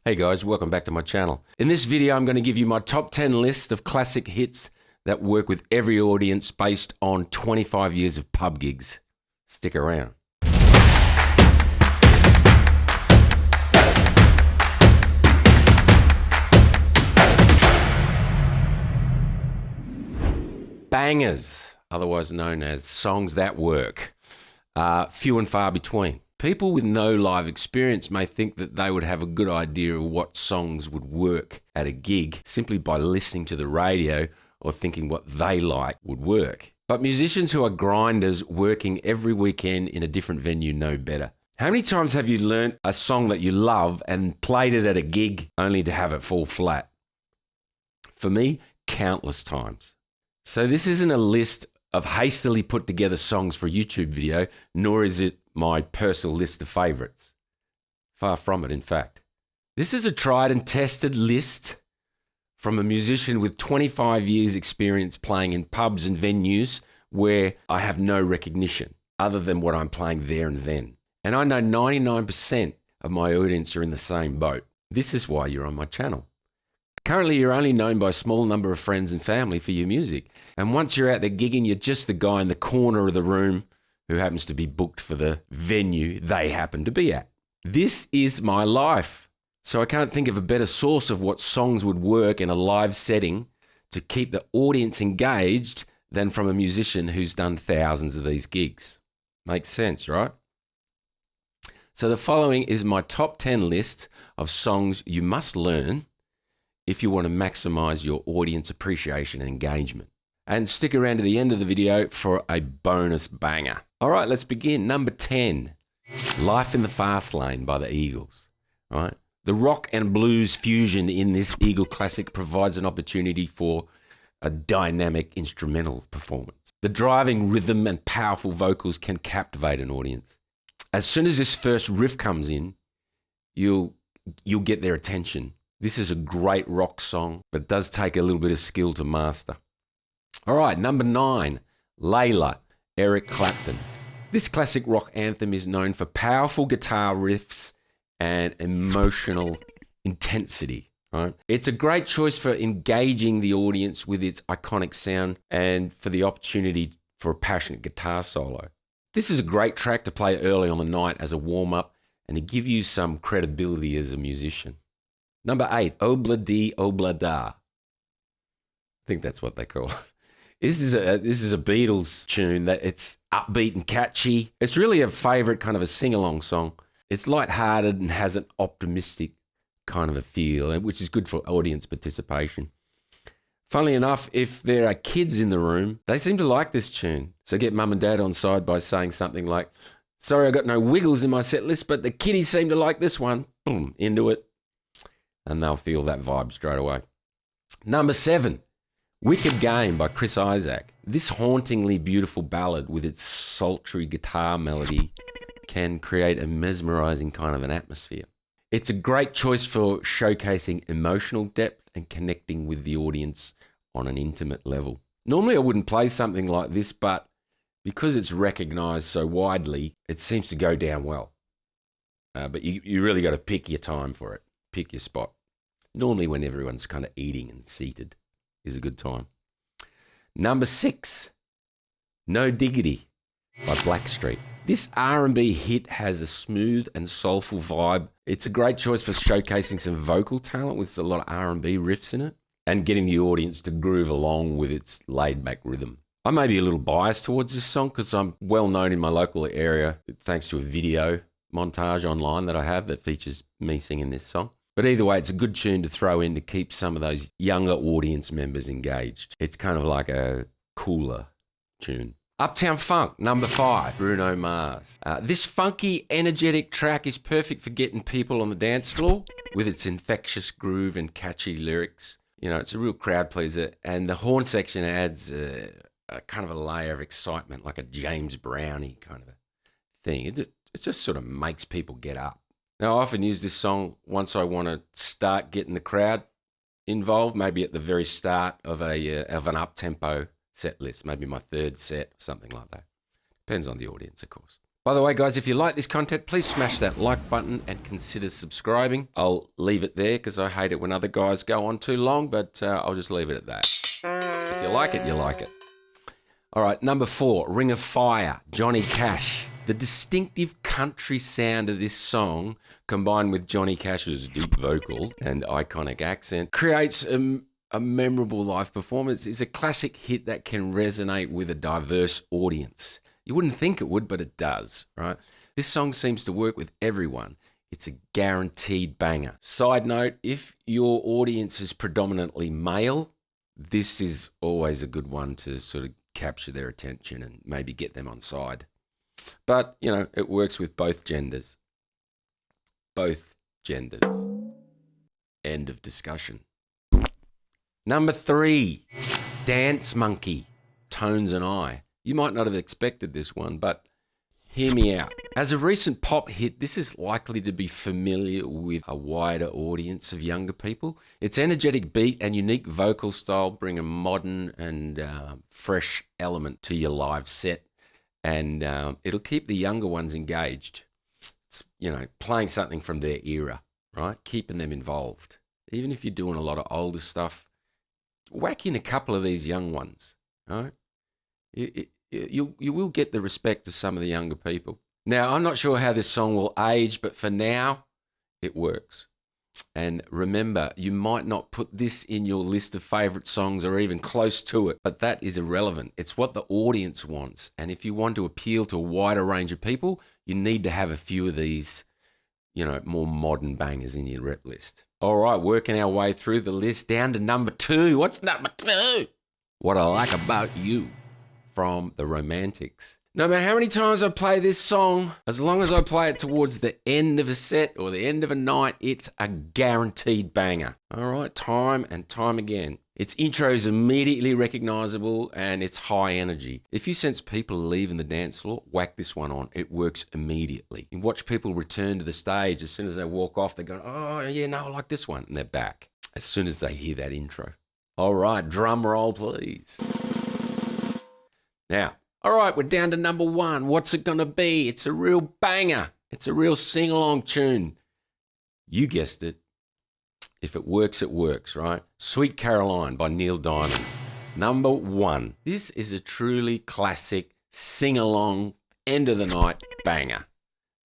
Hey guys, welcome back to my channel. In this video, I'm going to give you my top 10 list of classic hits that work with every audience based on 25 years of pub gigs. Stick around. Bangers, otherwise known as songs that work, are few and far between. People with no live experience may think that they would have a good idea of what songs would work at a gig simply by listening to the radio or thinking what they like would work. But musicians who are grinders working every weekend in a different venue know better. How many times have you learnt a song that you love and played it at a gig only to have it fall flat? For me, countless times. So this isn't a list of hastily put together songs for a YouTube video, nor is it my personal list of favorites. Far from it, in fact. This is a tried and tested list from a musician with 25 years experience playing in pubs and venues where I have no recognition other than what I'm playing there and then. And I know 99% of my audience are in the same boat. This is why you're on my channel. Currently, you're only known by a small number of friends and family for your music. And once you're out there gigging, you're just the guy in the corner of the room who happens to be booked for the venue they happen to be at. This is my life. So I can't think of a better source of what songs would work in a live setting to keep the audience engaged than from a musician who's done thousands of these gigs. Makes sense, right? So the following is my top 10 list of songs you must learn if you want to maximize your audience appreciation and engagement. And stick around to the end of the video for a bonus banger. All right, let's begin. Number 10, Life in the Fast Lane by the Eagles. All right. The rock and blues fusion in this Eagle classic provides an opportunity for a dynamic instrumental performance. The driving rhythm and powerful vocals can captivate an audience. As soon as this first riff comes in, you'll get their attention. This is a great rock song, but it does take a little bit of skill to master. All right, number 9, Layla, Eric Clapton. This classic rock anthem is known for powerful guitar riffs and emotional intensity. Right? It's a great choice for engaging the audience with its iconic sound and for the opportunity for a passionate guitar solo. This is a great track to play early on the night as a warm-up and to give you some credibility as a musician. Number 8, Obla Di Obla Da. I think that's what they call it. This is a Beatles tune that it's upbeat and catchy. It's really a favorite kind of a sing-along song. It's lighthearted and has an optimistic kind of a feel, which is good for audience participation. Funnily enough, if there are kids in the room, they seem to like this tune. So get mum and dad on side by saying something like, "Sorry, I got no Wiggles in my set list, but the kiddies seem to like this one." Boom, into it. And they'll feel that vibe straight away. Number 7, Wicked Game by Chris Isaak. This hauntingly beautiful ballad with its sultry guitar melody can create a mesmerizing kind of an atmosphere. It's a great choice for showcasing emotional depth and connecting with the audience on an intimate level. Normally I wouldn't play something like this, but because it's recognized so widely, it seems to go down well. But you really got to pick your time for it. Pick your spot. Normally when everyone's kind of eating and seated is a good time. Number 6, No Diggity by Blackstreet. This R&B hit has a smooth and soulful vibe. It's a great choice for showcasing some vocal talent with a lot of R&B riffs in it and getting the audience to groove along with its laid-back rhythm. I may be a little biased towards this song because I'm well known in my local area thanks to a video montage online that I have that features me singing this song. But either way, it's a good tune to throw in to keep some of those younger audience members engaged. It's kind of like a cooler tune. Uptown Funk, number 5, Bruno Mars. This funky, energetic track is perfect for getting people on the dance floor with its infectious groove and catchy lyrics. You know, it's a real crowd pleaser, and the horn section adds a kind of a layer of excitement, like a James Brownie kind of a thing. It just sort of makes people get up. Now, I often use this song once I want to start getting the crowd involved, maybe at the very start of an up-tempo set list, maybe my third set, something like that. Depends on the audience, of course. By the way, guys, if you like this content, please smash that like button and consider subscribing. I'll leave it there because I hate it when other guys go on too long, but I'll just leave it at that. If you like it, you like it. All right, number 4, Ring of Fire, Johnny Cash. The distinctive country sound of this song, combined with Johnny Cash's deep vocal and iconic accent, creates a memorable live performance. It's a classic hit that can resonate with a diverse audience. You wouldn't think it would, but it does, right? This song seems to work with everyone. It's a guaranteed banger. Side note, if your audience is predominantly male, this is always a good one to sort of capture their attention and maybe get them on side. But, you know, it works with both genders. Both genders. End of discussion. Number 3, Dance Monkey, Tones and I. You might not have expected this one, but hear me out. As a recent pop hit, this is likely to be familiar with a wider audience of younger people. Its energetic beat and unique vocal style bring a modern and fresh element to your live set, and it'll keep the younger ones engaged. It's, you know, playing something from their era, right? Keeping them involved. Even if you're doing a lot of older stuff, whack in a couple of these young ones, right? You will get the respect of some of the younger people. Now, I'm not sure how this song will age, but for now, it works. And remember, you might not put this in your list of favorite songs or even close to it, but that is irrelevant. It's what the audience wants. And if you want to appeal to a wider range of people, you need to have a few of these, you know, more modern bangers in your rep list. All right, working our way through the list down to number 2. What's number 2? What I Like About You, from The Romantics. No matter how many times I play this song, as long as I play it towards the end of a set or the end of a night, it's a guaranteed banger. All right, time and time again. Its intro is immediately recognizable and it's high energy. If you sense people leaving the dance floor, whack this one on. It works immediately. You watch people return to the stage. As soon as they walk off, they go, oh, yeah, no, I like this one. And they're back as soon as they hear that intro. All right, drum roll, please. Now, all right, we're down to number 1. What's it going to be? It's a real banger. It's a real sing-along tune. You guessed it. If it works, it works, right? Sweet Caroline by Neil Diamond. Number 1. This is a truly classic sing-along, end-of-the-night banger,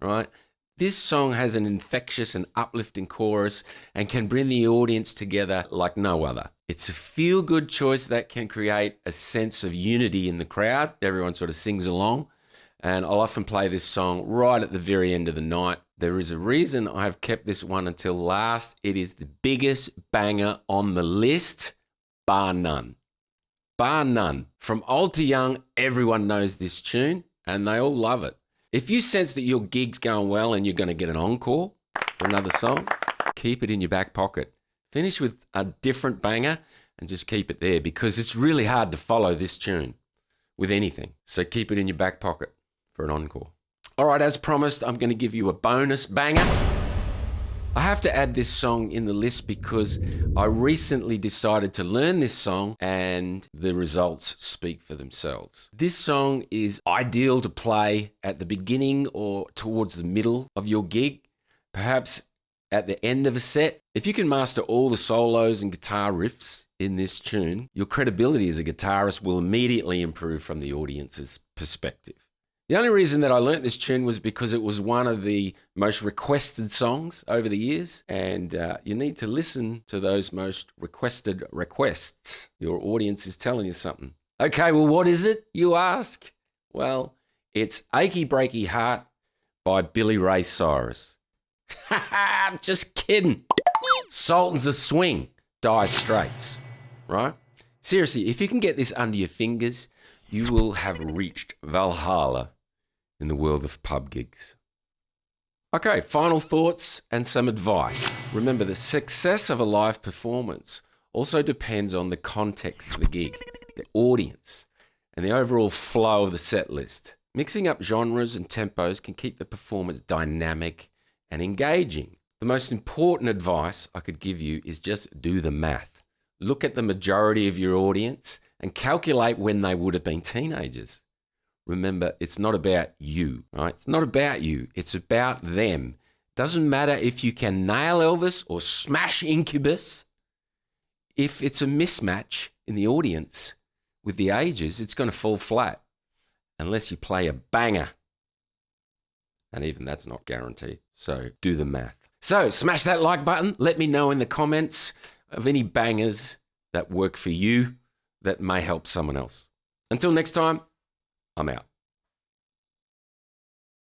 right? This song has an infectious and uplifting chorus and can bring the audience together like no other. It's a feel-good choice that can create a sense of unity in the crowd. Everyone sort of sings along. And I'll often play this song right at the very end of the night. There is a reason I have kept this one until last. It is the biggest banger on the list, bar none. Bar none. From old to young, everyone knows this tune and they all love it. If you sense that your gig's going well and you're going to get an encore for another song, keep it in your back pocket. Finish with a different banger and just keep it there because it's really hard to follow this tune with anything. So keep it in your back pocket for an encore. All right, as promised, I'm going to give you a bonus banger. I have to add this song in the list because I recently decided to learn this song and the results speak for themselves. This song is ideal to play at the beginning or towards the middle of your gig, perhaps at the end of a set. If you can master all the solos and guitar riffs in this tune, your credibility as a guitarist will immediately improve from the audience's perspective. The only reason that I learnt this tune was because it was one of the most requested songs over the years, and you need to listen to those most requested requests. Your audience is telling you something. Okay, well, what is it, you ask? Well, it's Achy Breaky Heart by Billy Ray Cyrus. I'm just kidding. Sultans of Swing, Dire Straits, right? Seriously, if you can get this under your fingers, you will have reached Valhalla in the world of pub gigs. Okay, final thoughts and some advice. Remember, the success of a live performance also depends on the context of the gig, the audience, and the overall flow of the set list. Mixing up genres and tempos can keep the performance dynamic and engaging. The most important advice I could give you is just do the math. Look at the majority of your audience and calculate when they would have been teenagers. Remember, it's not about you, right? It's not about you. It's about them. Doesn't matter if you can nail Elvis or smash Incubus. If it's a mismatch in the audience with the ages, it's going to fall flat unless you play a banger. And even that's not guaranteed. So do the math. So smash that like button. Let me know in the comments of any bangers that work for you that may help someone else. Until next time, I'm out.